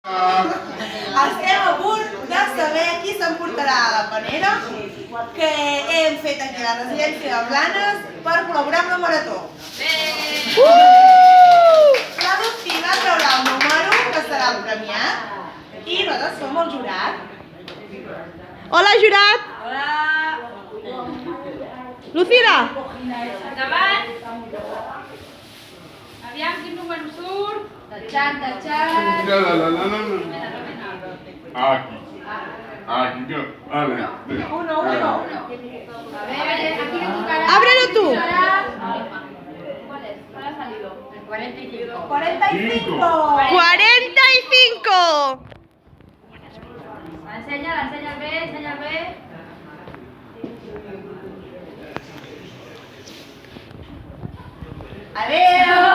Estem a punt de saber qui s'emportarà a la panera que hem fet aquí a la residència de Blanes per col·laborar amb la Marató. La Lucina traurà el número, que serà el premiat, i nosaltres som el jurat. Hola, jurat! Hola! Lucina! Endavant! Aviam quin número surt. Tachan, tachan. Aquí. Aquí, yo. Vale. Uno. A ver, aquí no tocará. Ábrelo tú. ¿Cuál es? ¿Cuál ha salido? El 45. 45! 45! Enséñala, enseña el B, enseña el B. Adéu!